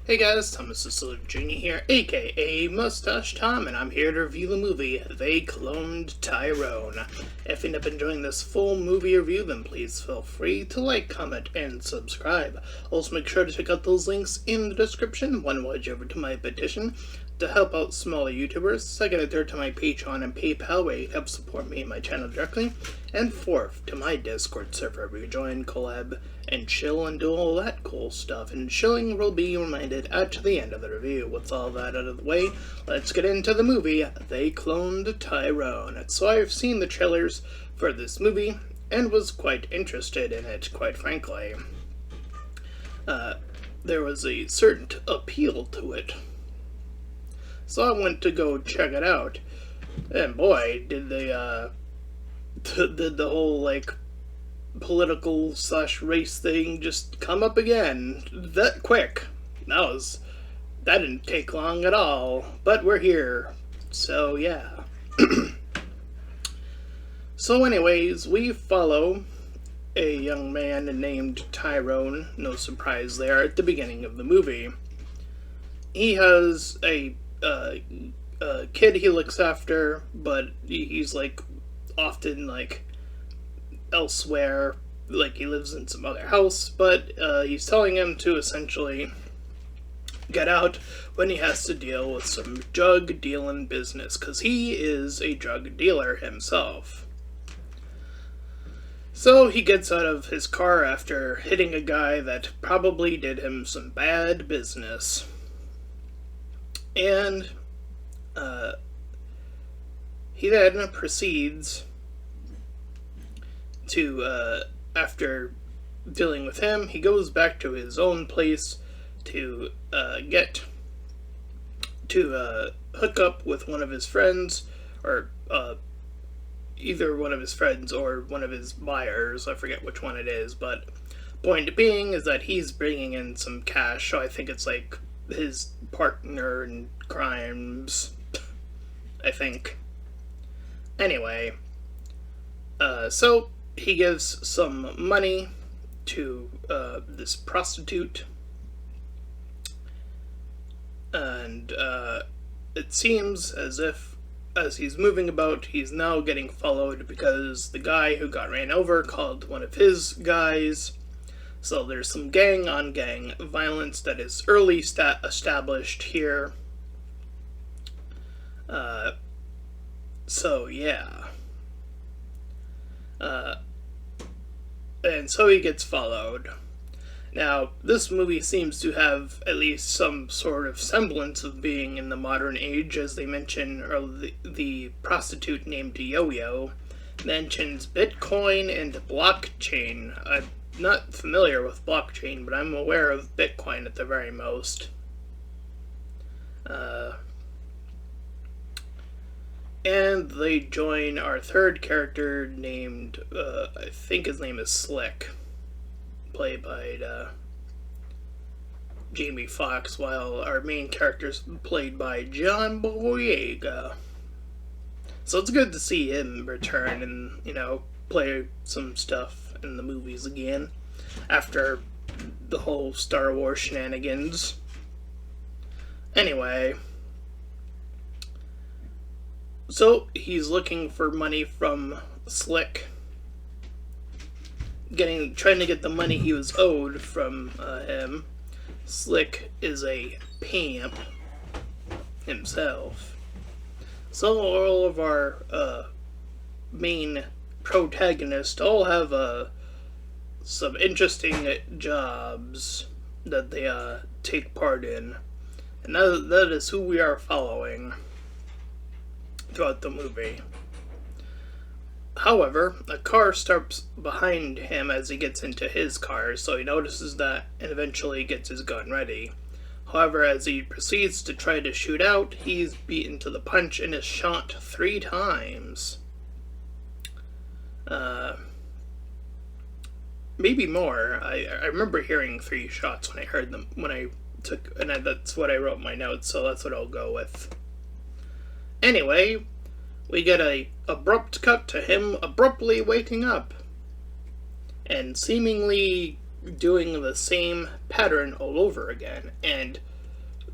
Hey guys, Thomas the Jr. here, aka Mustache Tom, and I'm here to review the movie They Cloned Tyrone. If you end up enjoying this full movie review, then please feel free to like, comment, and subscribe. Also, make sure to check out those links in the description. One will over to my petition to help out smaller YouTubers, second and third to my Patreon and PayPal where you help support me and my channel directly, and fourth to my Discord server where you join, collab, and chill and do all that cool stuff. And chilling will be reminded at the end of the review. With all that out of the way, let's get into the movie They Cloned Tyrone. So I've seen the trailers for this movie and was quite interested in it, quite frankly. There was a certain appeal to it. So I went to go check it out, and boy, did they, did the whole, political / race thing just come up again that quick. That didn't take long at all, but we're here, so yeah. So anyways, we follow a young man named Tyrone, no surprise there, at the beginning of the movie. He has a kid he looks after, but he's often elsewhere, he lives in some other house, but he's telling him to essentially get out when he has to deal with some drug dealing business, because he is a drug dealer himself. So he gets out of his car after hitting a guy that probably did him some bad business. And he then proceeds to, after dealing with him, he goes back to his own place to hook up with one of his friends, or either one of his friends or one of his buyers. I forget which one it is, but point being is that he's bringing in some cash, so I think it's his partner in crimes, I think. Anyway, so he gives some money to this prostitute, and it seems as if, as he's moving about, he's now getting followed because the guy who got ran over called one of his guys. So there's some gang-on-gang violence that is early established here. So yeah. And so he gets followed. Now, this movie seems to have at least some sort of semblance of being in the modern age, as they mention, or the prostitute named Yo-Yo mentions Bitcoin and blockchain. I'm not familiar with blockchain, but I'm aware of Bitcoin at the very most. And they join our third character named, I think his name is Slick, played by Jamie Foxx, while our main character's played by John Boyega. So it's good to see him return and, play some stuff in the movies again after the whole Star Wars shenanigans. Anyway, so he's looking for money from Slick, trying to get the money he was owed from him. Slick is a pimp himself. So all of our main protagonists all have some interesting jobs that they take part in, and that is who we are following throughout the movie. However, a car stops behind him as he gets into his car, so he notices that and eventually gets his gun ready. However, as he proceeds to try to shoot out, he's beaten to the punch and is shot 3 times. Maybe more. I remember hearing 3 shots when I heard them, that's what I wrote in my notes, so that's what I'll go with. Anyway, we get a abrupt cut to him abruptly waking up and seemingly doing the same pattern all over again, and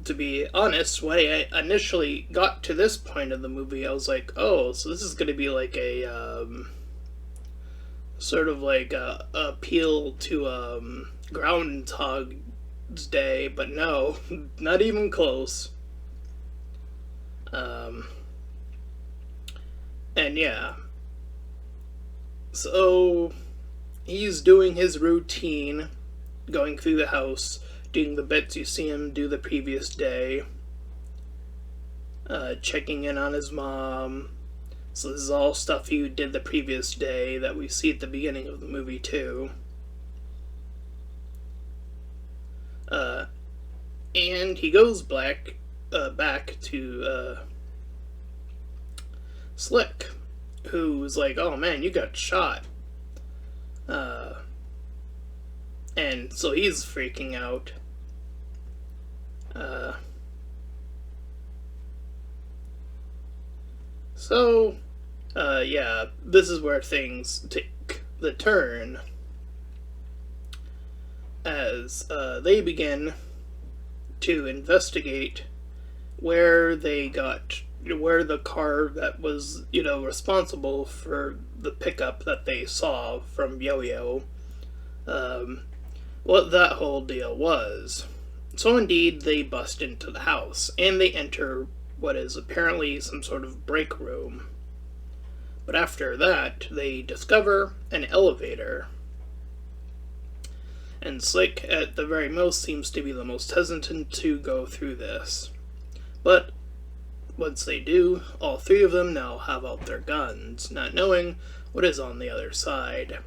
to be honest, when I initially got to this point of the movie, I was like, oh, so this is going to be like a sort of like a appeal to Groundhog's Day, but no, not even close. Um, and yeah, so he's doing his routine, going through the house, doing the bits you see him do the previous day, checking in on his mom. So this is all stuff he did the previous day that we see at the beginning of the movie too. And he goes back to Slick, who's like, "Oh man, you got shot," and so he's freaking out. So, yeah, this is where things take the turn as they begin to investigate where where the car that was, responsible for the pickup that they saw from Yo-Yo, what that whole deal was. So indeed, they bust into the house, and they enter what is apparently some sort of break room. But after that, they discover an elevator. And Slick, at the very most, seems to be the most hesitant to go through this. But once they do, all three of them now have out their guns, not knowing what is on the other side.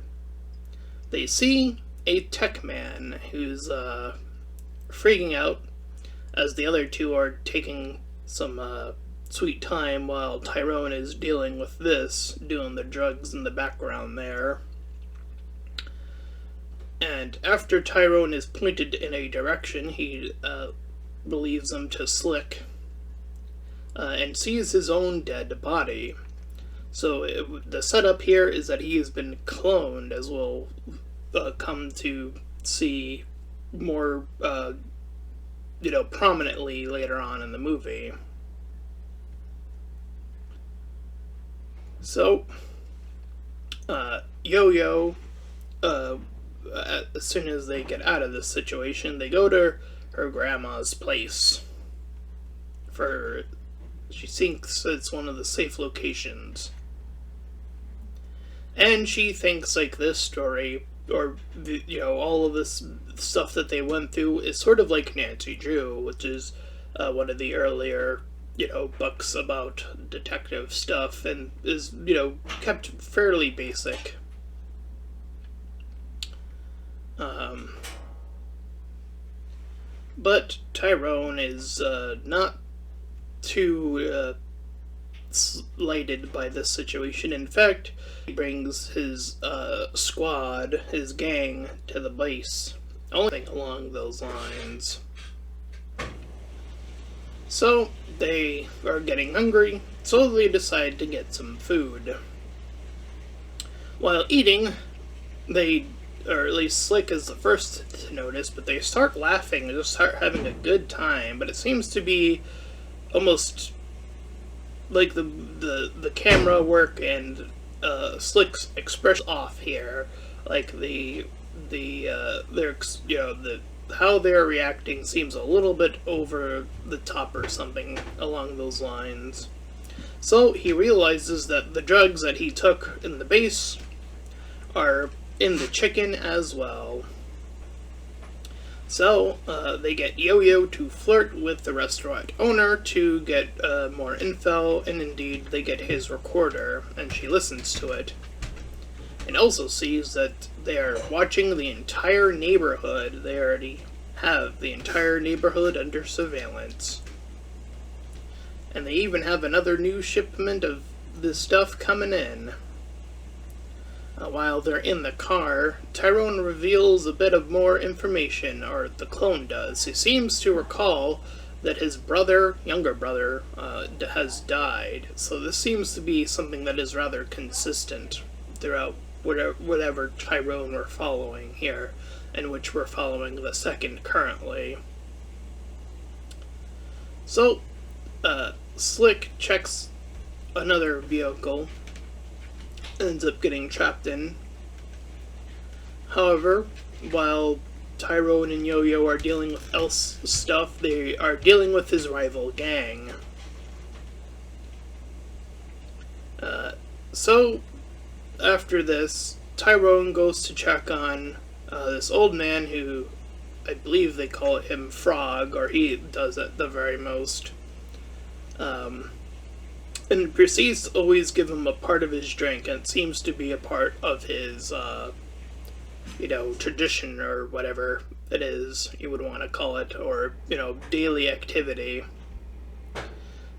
They see a tech man who's freaking out as the other two are taking some sweet time while Tyrone is dealing with this, doing the drugs in the background there. And after Tyrone is pointed in a direction, he believes them to Slick and sees his own dead body. So the setup here is that he has been cloned, as we'll come to see more prominently later on in the movie. So, Yo-Yo, as soon as they get out of this situation, they go to her grandma's place. She thinks it's one of the safe locations. And she thinks like this story, or all of this stuff that they went through, is sort of like Nancy Drew, which is one of the earlier books about detective stuff, and is kept fairly basic. But Tyrone is not too slighted by this situation. In fact, he brings his squad, his gang, to the base. Only thing along those lines. So they are getting hungry, so they decide to get some food. While eating, or at least Slick is the first to notice, but they start laughing and just start having a good time. But it seems to be almost like the camera work and Slick's expression off here, like how they're reacting seems a little bit over the top or something along those lines. So he realizes that the drugs that he took in the base are in the chicken as well. So they get Yo-Yo to flirt with the restaurant owner to get more info, and indeed they get his recorder, and she listens to it. And also sees that they are watching the entire neighborhood. They already have the entire neighborhood under surveillance. And they even have another new shipment of this stuff coming in. While they're in the car, Tyrone reveals a bit of more information, or the clone does. He seems to recall that his younger brother, has died. So this seems to be something that is rather consistent throughout whatever Tyrone we're following here, and which we're following the second currently. So, Slick checks another vehicle, ends up getting trapped in. However, while Tyrone and Yo-Yo are dealing with else stuff, they are dealing with his rival gang. So, after this, Tyrone goes to check on this old man who, I believe they call him Frog, or he does at the very most. And proceeds to always give him a part of his drink, and it seems to be a part of his, tradition or whatever it is you would want to call it, or, daily activity.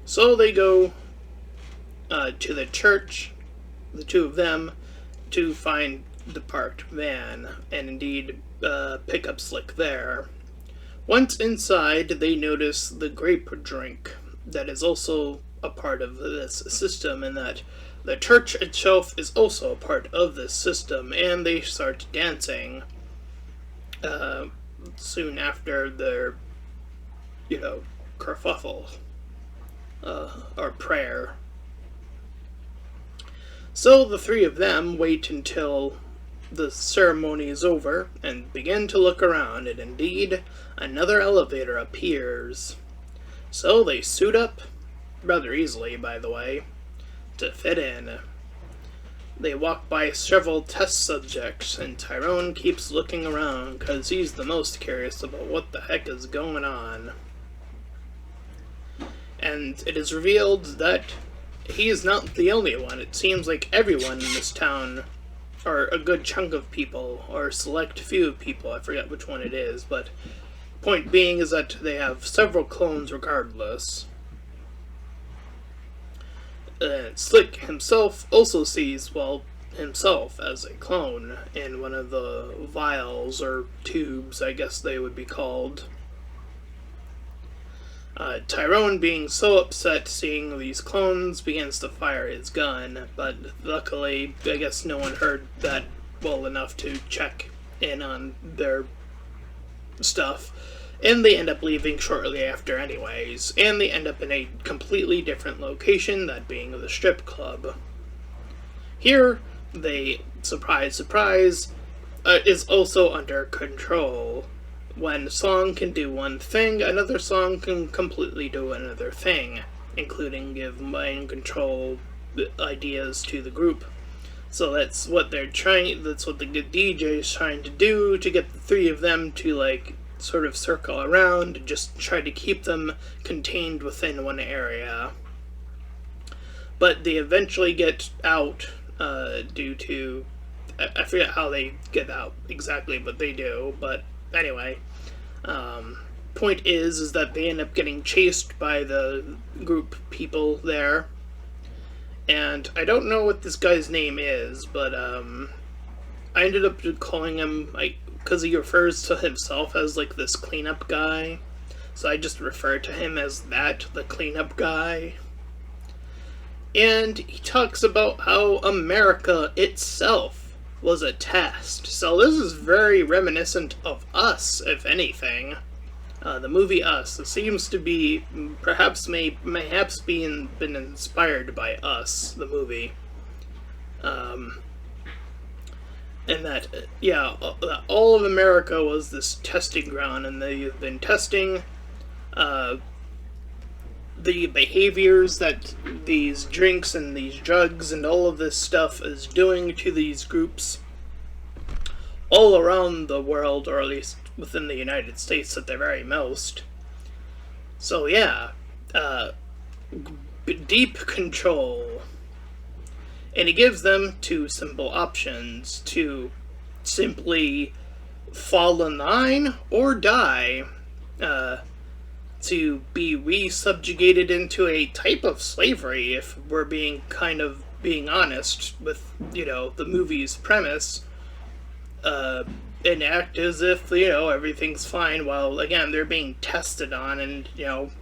So they go to the church, the two of them, to find the parked van, and indeed pick up Slick there. Once inside, they notice the grape drink that is also a part of this system, and that the church itself is also a part of this system, and they start dancing soon after their, kerfuffle, or prayer. So the three of them wait until the ceremony is over and begin to look around, and indeed, another elevator appears. So they suit up, rather easily by the way, to fit in. They walk by several test subjects, and Tyrone keeps looking around because he's the most curious about what the heck is going on. And it is revealed that he is not the only one. It seems like everyone in this town, or a good chunk of people, or a select few of people, I forget which one it is, but point being is that they have several clones regardless. Slick himself also sees, himself as a clone in one of the vials, or tubes, I guess they would be called. Tyrone, being so upset seeing these clones, begins to fire his gun, but luckily, I guess no one heard that well enough to check in on their stuff, and they end up leaving shortly after anyways, and they end up in a completely different location, that being the strip club. Here, they, surprise, surprise, is also under control. When a song can do one thing, another song can completely do another thing, including give mind control ideas to the group. So that's what the DJ is trying to do, to get the three of them to, sort of circle around, and just try to keep them contained within one area. But they eventually get out, due to, I forget how they get out exactly, but they do, but anyway, point is that they end up getting chased by the group people there, and I don't know what this guy's name is, but I ended up calling him, because he refers to himself as this cleanup guy, so I just refer to him as that, the cleanup guy. And he talks about how America itself was a test. So this is very reminiscent of Us, if anything. The movie Us. It seems to be, perhaps been inspired by Us, the movie. And that, all of America was this testing ground, and they've been testing the behaviors that these drinks and these drugs and all of this stuff is doing to these groups all around the world, or at least within the United States at the very most. So yeah, deep control. And he gives them two simple options: to simply fall in line or die, to be re-subjugated into a type of slavery, if we're being honest with, the movie's premise, and act as if, everything's fine, while, again, they're being tested on, and, just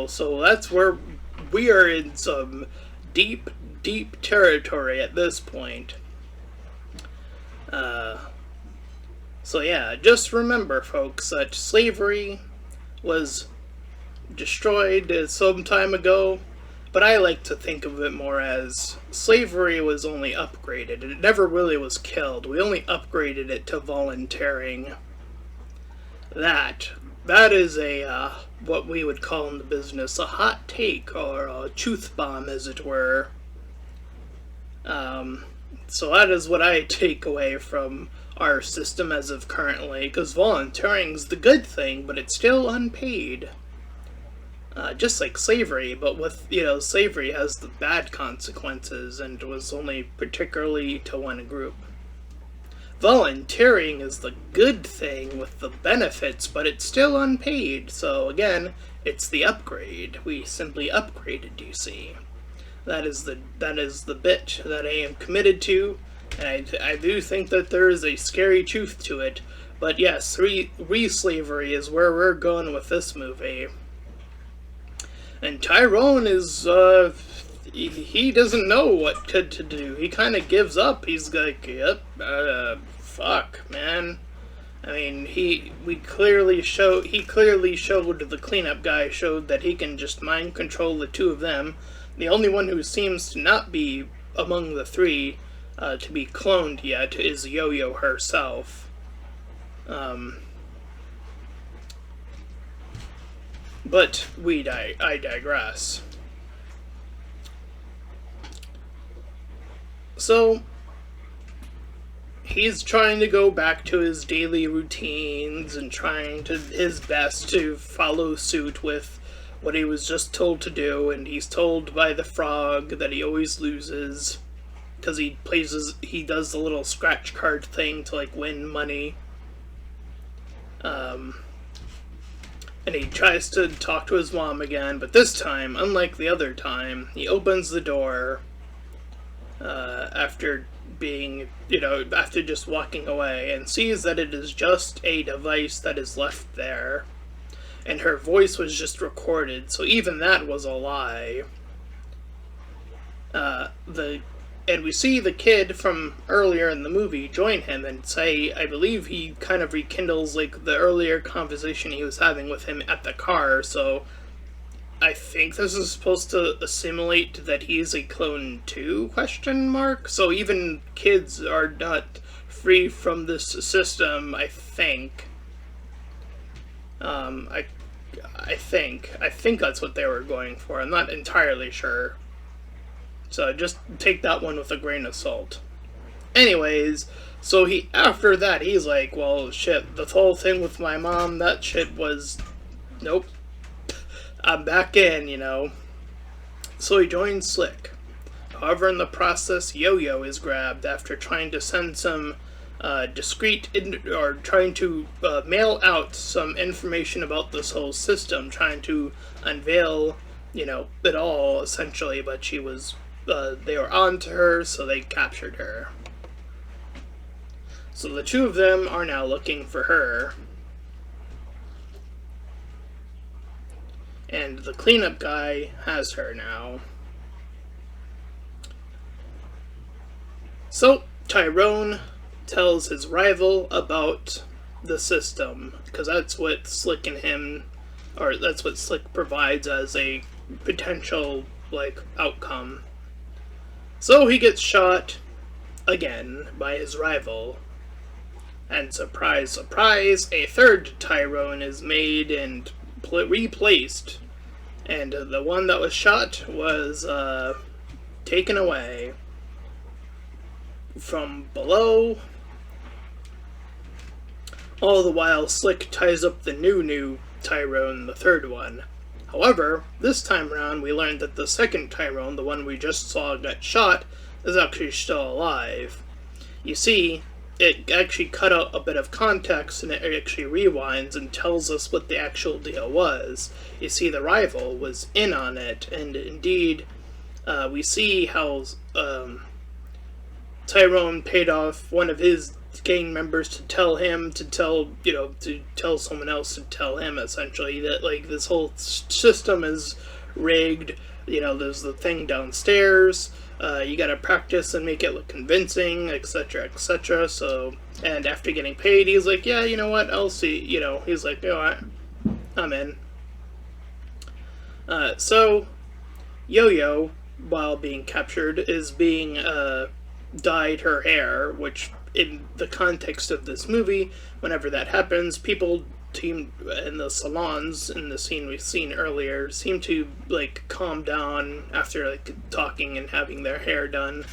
so that's where we are in some deep, deep territory at this point. So yeah, just remember, folks, that slavery was destroyed some time ago, but I like to think of it more as slavery was only upgraded. It never really was killed. We only upgraded it to volunteering. That that is a what we would call in the business a hot take or a truth bomb, as it were. Um, so that is what I take away from our system as of currently, because volunteering is the good thing, but it's still unpaid. Just like slavery, but with, slavery has the bad consequences and was only particularly to one group. Volunteering is the good thing with the benefits, but it's still unpaid, so again, it's the upgrade. We simply upgraded, you see. That is the bit that I am committed to, and I do think that there is a scary truth to it, but yes, re-slavery is where we're going with this movie. And Tyrone is, he doesn't know what to do. He kind of gives up. He's like, yep, fuck, man. I mean, he clearly showed the cleanup guy showed that he can just mind control the two of them. The only one who seems to not be among the three to be cloned yet is Yo-Yo herself. But I digress. So, he's trying to go back to his daily routines and trying to his best to follow suit with what he was just told to do, and he's told by the frog that he always loses because he does the little scratch card thing to like win money. And he tries to talk to his mom again, but this time, unlike the other time, he opens the door after after just walking away, and sees that it is just a device that is left there. And her voice was just recorded, so even that was a lie. And we see the kid from earlier in the movie join him and say, I believe he kind of rekindles like the earlier conversation he was having with him at the car, so I think this is supposed to assimilate that he's a clone too, ? So even kids are not free from this system, I think. I think that's what they were going for. I'm not entirely sure. So just take that one with a grain of salt. Anyways, so after that, he's like, well, shit, the whole thing with my mom, that shit was, nope. I'm back in. So he joins Slick. However, in the process, Yo-Yo is grabbed after trying to send some trying to mail out some information about this whole system, trying to unveil, it all, essentially, but she was, they were on to her, so they captured her. So the two of them are now looking for her. And the cleanup guy has her now. So, Tyrone tells his rival about the system, because that's what Slick provides as a potential, outcome. So he gets shot again by his rival. And surprise, surprise, a third Tyrone is made and replaced. And the one that was shot was taken away from below. All the while, Slick ties up the new Tyrone, the third one. However, this time around, we learned that the second Tyrone, the one we just saw get shot, is actually still alive. You see, it actually cut out a bit of context, and it actually rewinds and tells us what the actual deal was. You see, the rival was in on it, and indeed, we see how Tyrone paid off one of his gang members to tell someone else to tell him, essentially, that, this whole system is rigged. there's the thing downstairs. You gotta practice and make it look convincing, etc., etc. So, and after getting paid, he's like, yeah, you know what, I'll see. He's like, I'm in. So, Yo-Yo, while being captured, is being dyed her hair, which in the context of this movie, whenever that happens, people team in the salons in the scene we've seen earlier seem to like calm down after like talking and having their hair done.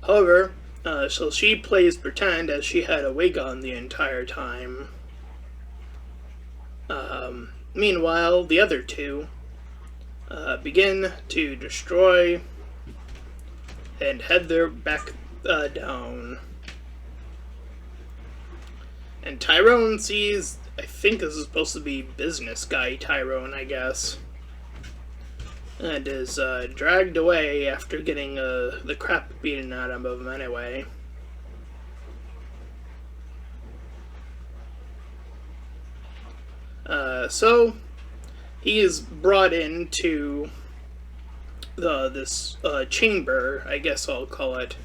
However, so she plays pretend as she had a wig on the entire time. Meanwhile, the other two begin to destroy and head their back down. And Tyrone sees, I think this is supposed to be business guy Tyrone, I guess, and is dragged away after getting the crap beaten out of him anyway. So he is brought into this chamber, I guess I'll call it,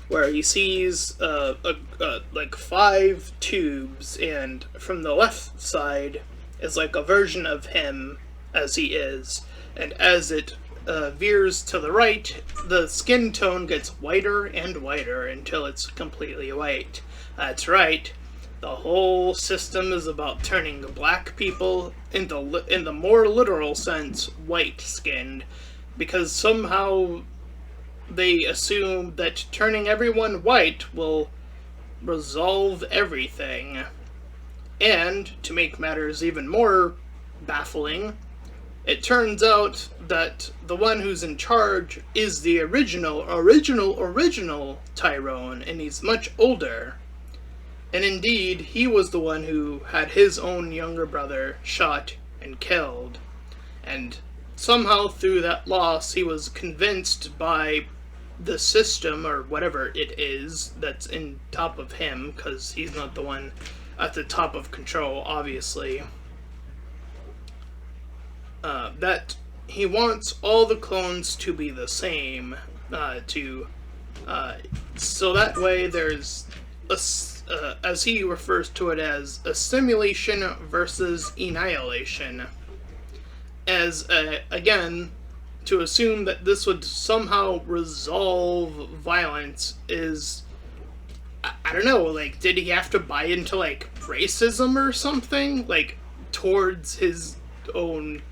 where he sees like 5 tubes, and from the left side is like a version of him as he is, and as it veers to the right, the skin tone gets whiter and whiter until it's completely white. That's right. The whole system is about turning black people in the more literal sense white-skinned, because somehow they assume that turning everyone white will resolve everything. And, to make matters even more baffling, it turns out that the one who's in charge is the original Tyrone, and he's much older. And indeed, he was the one who had his own younger brother shot and killed. And somehow through that loss, he was convinced by the system, or whatever it is, that's in top of him, because he's not the one at the top of control, obviously, that he wants all the clones to be the same, so that way there's as he refers to it as assimilation versus annihilation. As, again, to assume that this would somehow resolve violence is, I don't know, like, did he have to buy into, like, racism or something? Like, towards his own,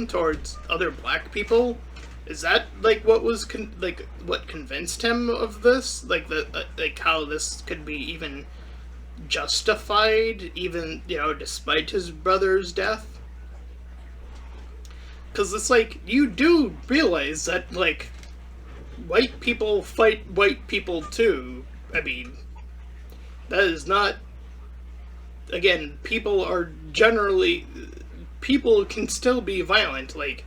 towards other black people? Is that, like, what was, what convinced him of this? Like, how this could be even justified, even, despite his brother's death? Because it's like, you do realize that, like, white people fight white people too. I mean, that is not... Again, people can still be violent, like,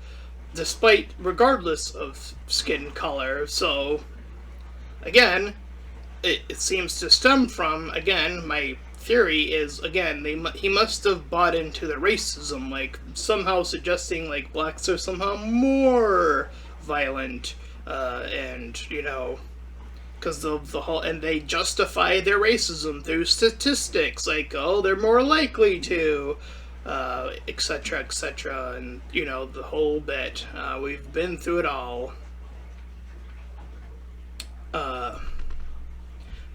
regardless of skin color. So, again, it seems to stem from, again, my theory is, again, he must have bought into the racism, like, somehow suggesting, like, blacks are somehow more violent, and, because the whole, and they justify their racism through statistics, like, oh, they're more likely to, etc., etc., and, the whole bit. We've been through it all.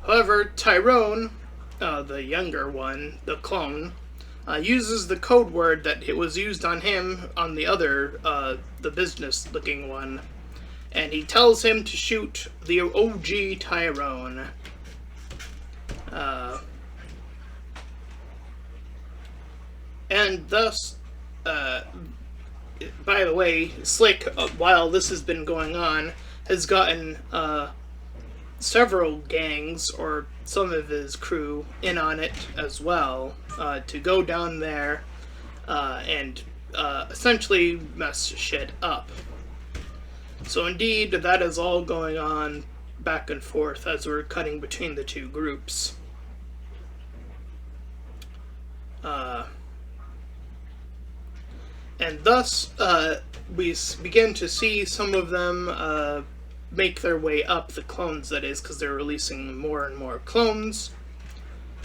However, Tyrone, the younger one, the clone, uses the code word that it was used on him on the other, the business-looking one, and he tells him to shoot the OG Tyrone. And thus, by the way, Slick, while this has been going on, has gotten several gangs, or some of his crew, in on it as well, to go down there and essentially mess shit up. So indeed, that is all going on back and forth as we're cutting between the two groups. And thus, we begin to see some of them make their way up, the clones that is, because they're releasing more and more clones.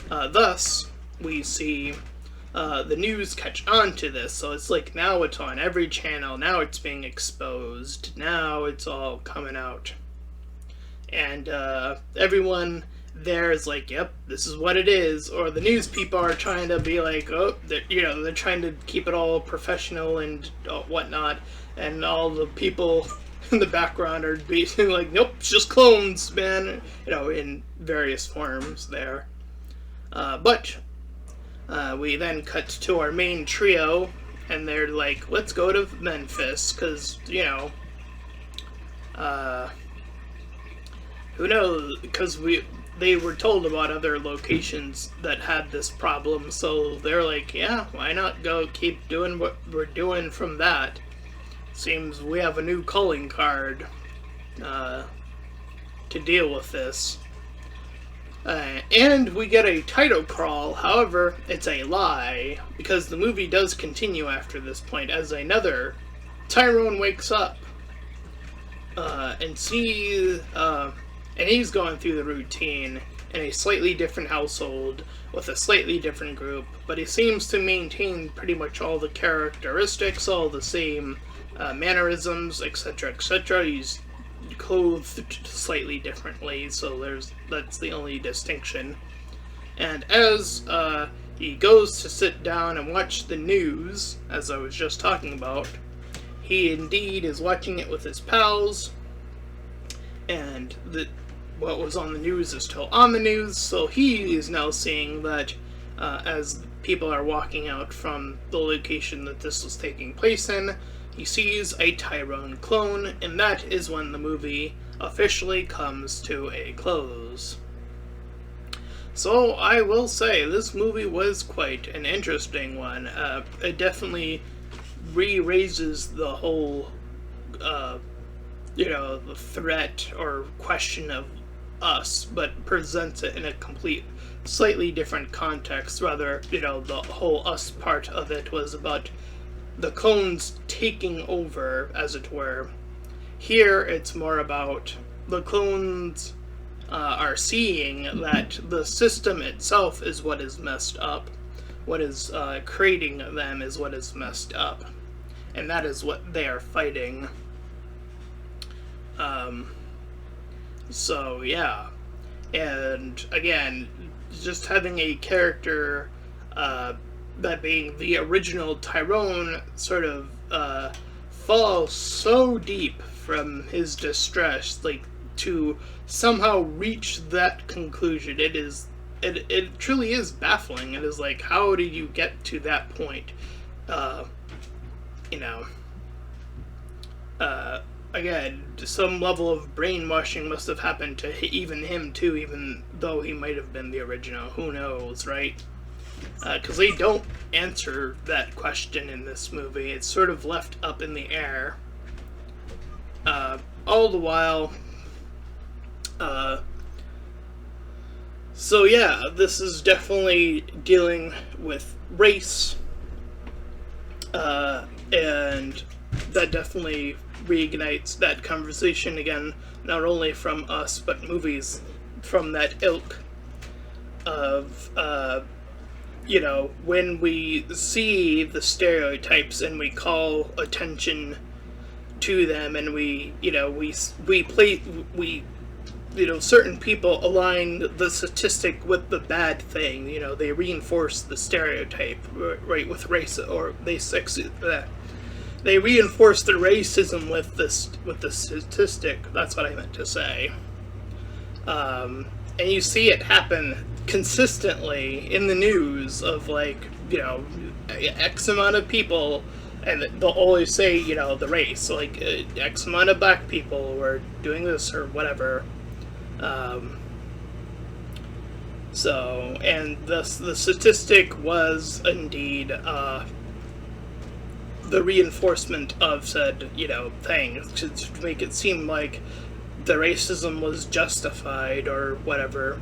Thus, we see the news catch on to this, so it's like now it's on every channel, now it's being exposed, now it's all coming out. And everyone there is like, yep, this is what it is, or the news people are trying to be like, oh, they're trying to keep it all professional and whatnot, and all the people in the background are basically like, nope, it's just clones, man, in various forms there. But we then cut to our main trio, and they're like, let's go to Memphis, because, who knows, because they were told about other locations that had this problem, so they're like, yeah, why not go keep doing what we're doing from that? Seems we have a new calling card to deal with this. And we get a title crawl, however, it's a lie, because the movie does continue after this point as another Tyrone wakes up and sees, and he's going through the routine in a slightly different household with a slightly different group, but he seems to maintain pretty much all the characteristics, all the same mannerisms, etc., etc. He's clothed slightly differently, so that's the only distinction. And as he goes to sit down and watch the news, as I was just talking about, he indeed is watching it with his pals, and what was on the news is still on the news, so he is now seeing that as people are walking out from the location that this was taking place in, he sees a Tyrone clone, and that is when the movie officially comes to a close. So I will say, this movie was quite an interesting one. It definitely re-raises the whole, the threat or question of us, but presents it in a slightly different context. Rather, the whole us part of it was about the clones taking over, as it were. Here, it's more about the clones are seeing that the system itself is what is messed up. What is creating them is what is messed up. And that is what they are fighting. So, yeah. And, again, just having a character that being the original Tyrone sort of falls so deep from his distress, like, to somehow reach that conclusion. It truly is baffling. It is like, how did you get to that point? Again, some level of brainwashing must have happened to even him too, even though he might have been the original. Who knows, right? Because they don't answer that question in this movie. It's sort of left up in the air. All the while, so yeah, this is definitely dealing with race, and that definitely reignites that conversation again, not only from us, but movies from that ilk of, when we see the stereotypes and we call attention to them, and certain people align the statistic with the bad thing. They reinforce the stereotype, right, with race, or they reinforce the racism with the statistic. That's what I meant to say. And you see it happen consistently in the news of, like, X amount of people, and they'll always say, the race, like, X amount of black people were doing this or whatever. And the statistic was indeed, the reinforcement of said, thing, to make it seem like the racism was justified or whatever.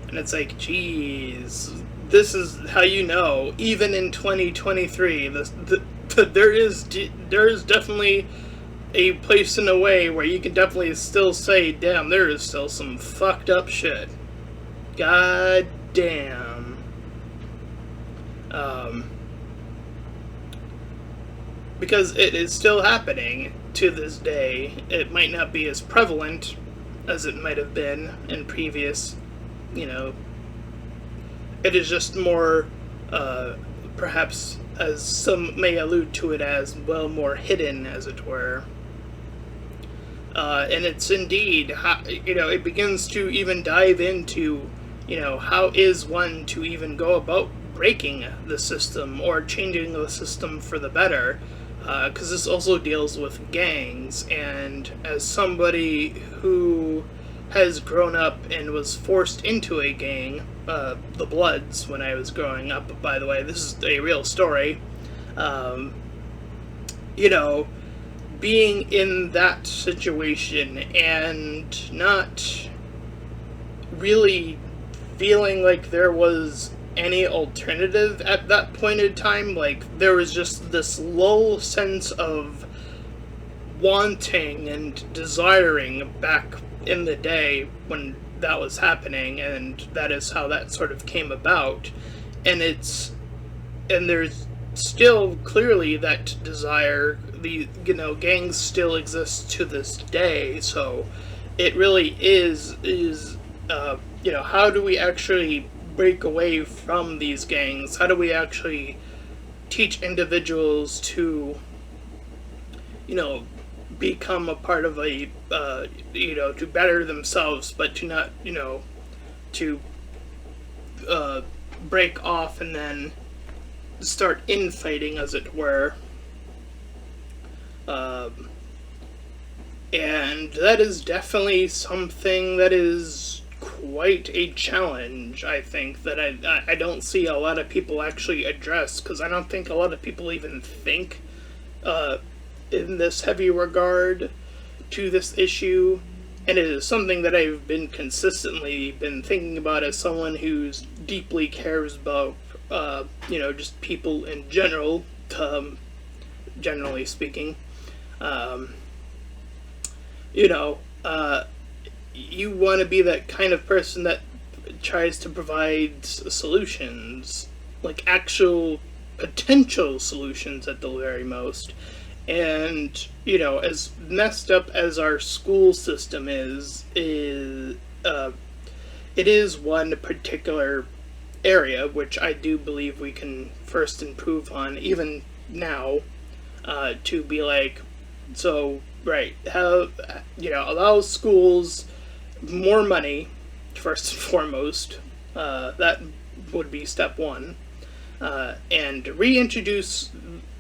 And it's like, geez, this is how even in 2023, the there is definitely a place in a way where you can definitely still say, damn, there is still some fucked up shit. God damn. Because it is still happening to this day. It might not be as prevalent as it might have been in previous, you know, it is just more, perhaps, as some may allude to it as, well, more hidden, as it were. And it's indeed, it begins to even dive into, how is one to even go about breaking the system or changing the system for the better. Because this also deals with gangs, and as somebody who has grown up and was forced into a gang, the Bloods, when I was growing up, by the way, this is a real story, you know, being in that situation and not really feeling like there was any alternative at that point in time. Like, there was just this lull sense of wanting and desiring back in the day when that was happening, and that is how that sort of came about. And there's still clearly that desire. The gangs still exist to this day, so it really is how do we actually break away from these gangs? How do we actually teach individuals to become a part of a to better themselves, but to not to break off and then start infighting, as it were. And that is definitely something that is quite a challenge, I think, that I don't see a lot of people actually address, because I don't think a lot of people even think in this heavy regard to this issue. And it is something that I've been consistently been thinking about as someone who's deeply cares about just people in general, generally speaking. You want to be that kind of person that tries to provide solutions, like actual potential solutions at the very most. And, as messed up as our school system is it is one particular area which I do believe we can first improve on, even now, to be like, so, right, how, allow schools more money, first and foremost. That would be step one. And reintroduce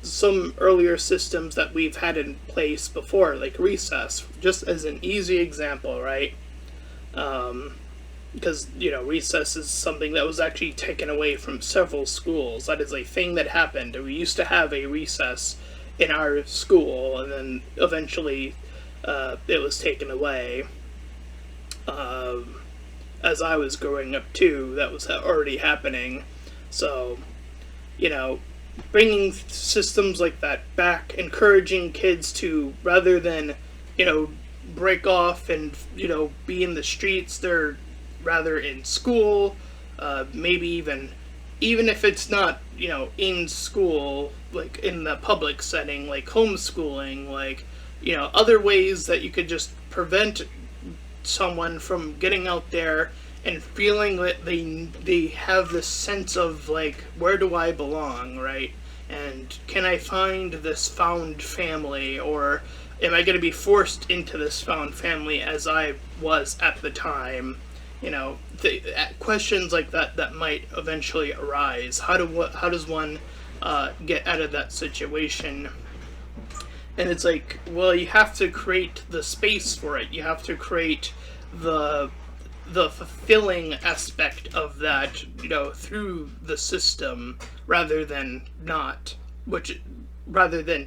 some earlier systems that we've had in place before, like recess, just as an easy example, right? Because, recess is something that was actually taken away from several schools. That is a thing that happened. We used to have a recess in our school, and then eventually it was taken away. As I was growing up too, that was already happening. So, bringing systems like that back, encouraging kids to, rather than, break off and, be in the streets, they're rather in school, maybe even if it's not, in school, like in the public setting, like homeschooling, like, other ways that you could just prevent someone from getting out there and feeling that they have this sense of, like, where do I belong, right? And can I find this found family, or am I going to be forced into this found family as I was at the time? Questions like that might eventually arise. How does one get out of that situation? And it's like, well, you have to create the space for it. You have to create the fulfilling aspect of that, through the system, rather than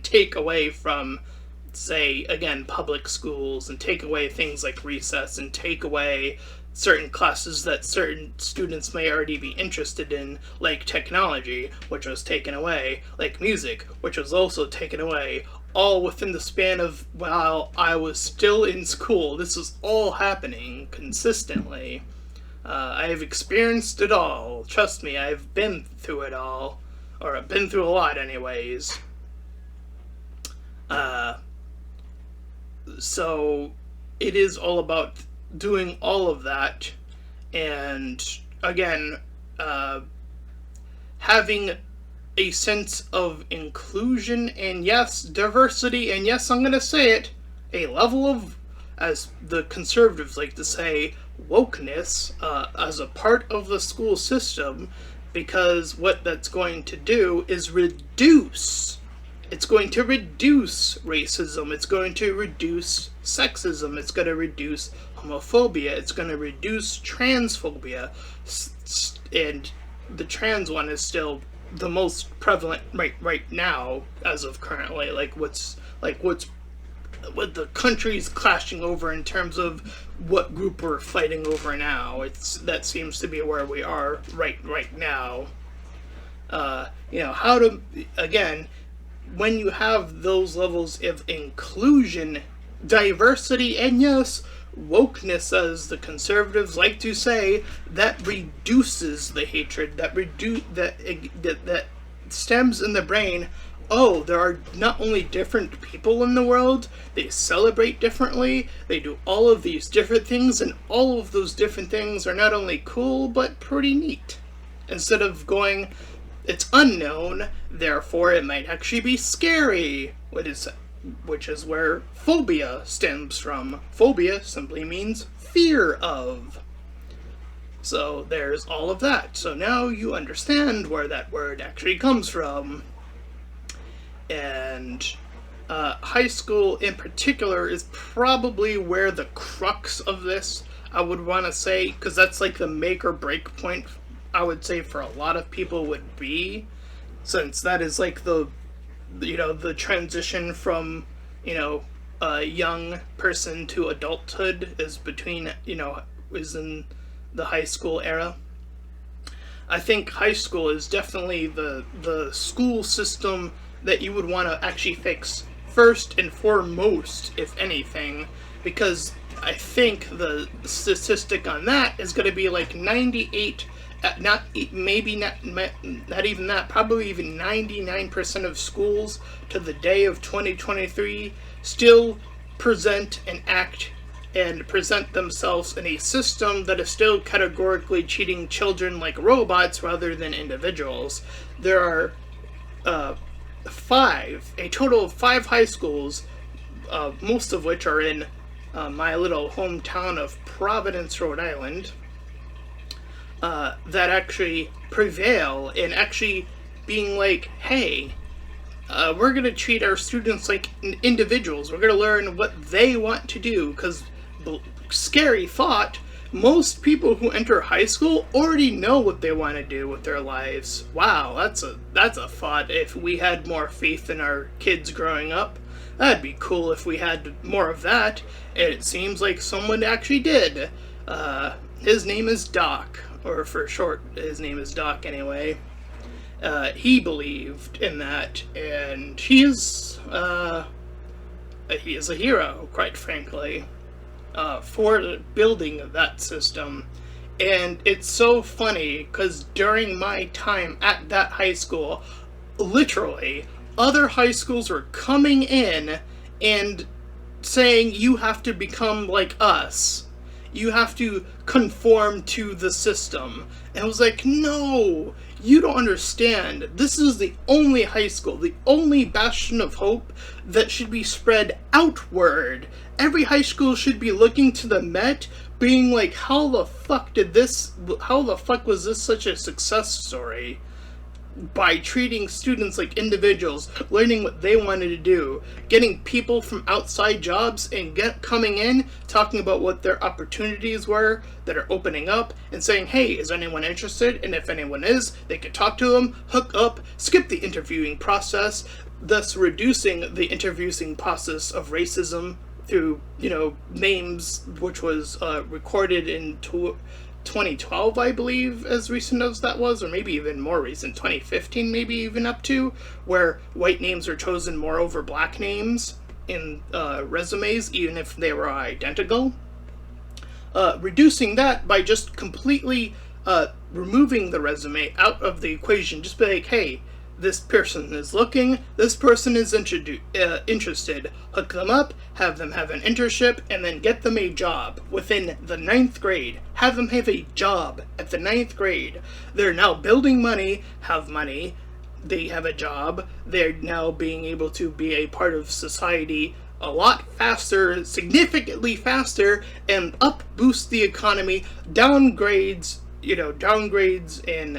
take away from, say, again, public schools, and take away things like recess, and take away certain classes that certain students may already be interested in, like technology, which was taken away, like music, which was also taken away, all within the span of while I was still in school. This was all happening consistently. I have experienced it all. Trust me, I've been through it all. Or I've been through a lot, anyways. Uh, so, it is all about doing all of that. And, again, uh, having a sense of inclusion and, yes, diversity, and yes, I'm going to say it, a level of, as the conservatives like to say, wokeness as a part of the school system, because what that's going to do is it's going to reduce racism, it's going to reduce sexism, it's going to reduce homophobia, it's going to reduce transphobia, and the trans one is still the most prevalent right now as of currently, what's what the country's clashing over in terms of what group we're fighting over now. That seems to be where we are right now. How to, again, when you have those levels of inclusion, diversity, and yes, wokeness, as the conservatives like to say, that reduces the hatred, that stems in the brain. Oh, there are not only different people in the world, they celebrate differently, they do all of these different things, and all of those different things are not only cool, but pretty neat. Instead of going, it's unknown, therefore it might actually be scary, which is where phobia stems from. Phobia simply means fear of. So there's all of that. So now you understand where that word actually comes from. And high school in particular is probably where the crux of this, I would want to say, because that's like the make or break point, I would say, for a lot of people would be, since that is like the transition from, a young person to adulthood is in the high school era. I think high school is definitely the school system that you would want to actually fix first and foremost, if anything, because I think the statistic on that is going to be like 98, not even that, probably even 99% of schools to the day of 2023 still present and act and present themselves in a system that is still categorically treating children like robots rather than individuals. There are a total of 5 high schools, most of which are in my little hometown of Providence, Rhode Island, that actually prevail in actually being like, hey, we're going to treat our students like individuals. We're going to learn what they want to do, because scary thought, most people who enter high school already know what they want to do with their lives. Wow, that's a thought. If we had more faith in our kids growing up, that'd be cool if we had more of that. And it seems like someone actually did. His name is Doc, or for short, his name is Doc anyway. He believed in that, and he is a hero, quite frankly. For building that system. And it's so funny because during my time at that high school, literally, other high schools were coming in and saying, you have to become like us. You have to conform to the system. And I was like, no, you don't understand. This is the only high school, the only bastion of hope that should be spread outward. Every high school should be looking to the Met, being like, how the fuck was this such a success story? By treating students like individuals, learning what they wanted to do, getting people from outside jobs and coming in, talking about what their opportunities were that are opening up, and saying, hey, is anyone interested? And if anyone is, they can talk to them, hook up, skip the interviewing process, thus reducing the interviewing process of racism through, names, which was recorded in 2012, I believe, as recent as that was, or maybe even more recent, 2015, maybe even up to, where white names are chosen more over black names in resumes, even if they were identical. Reducing that by just completely removing the resume out of the equation. Just be like, hey, this person is looking, this person is interested. Hook them up, have them have an internship, and then get them a job within the 9th grade. Have them have a job at the 9th grade. They're now building money, have money, they have a job, they're now being able to be a part of society a lot faster, significantly faster, and up boost the economy, downgrades in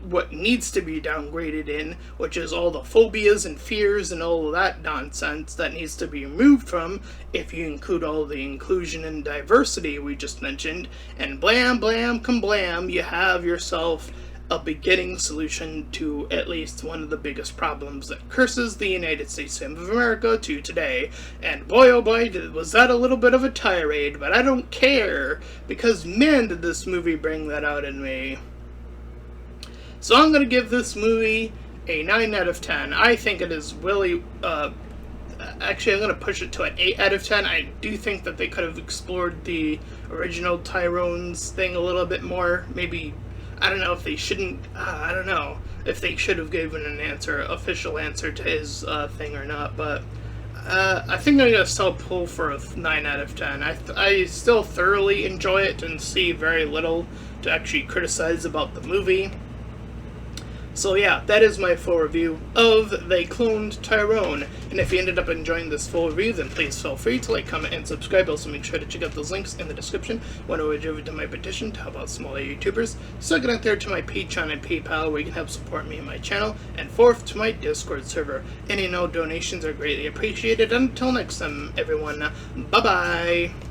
what needs to be downgraded in, which is all the phobias and fears and all of that nonsense that needs to be removed from, if you include all the inclusion and diversity we just mentioned, and blam, blam, kablam, you have yourself a beginning solution to at least one of the biggest problems that curses the United States of America to today. And boy oh boy, was that a little bit of a tirade, but I don't care, because man did this movie bring that out in me. So I'm going to give this movie a 9 out of 10. I think it is really, actually I'm going to push it to an 8 out of 10. I do think that they could have explored the original Tyrone's thing a little bit more. Maybe, I don't know if they shouldn't, I don't know if they should have given an official answer to his thing or not, but I think I'm going to still pull for a 9 out of 10. I still thoroughly enjoy it and see very little to actually criticize about the movie. So yeah, that is my full review of They Cloned Tyrone. And if you ended up enjoying this full review, then please feel free to like, comment, and subscribe. Also make sure to check out those links in the description. One over to my petition to help out smaller YouTubers. Second out there to my Patreon and PayPal, where you can help support me and my channel. And fourth, to my Discord server. Any and all donations are greatly appreciated. Until next time, everyone, bye-bye!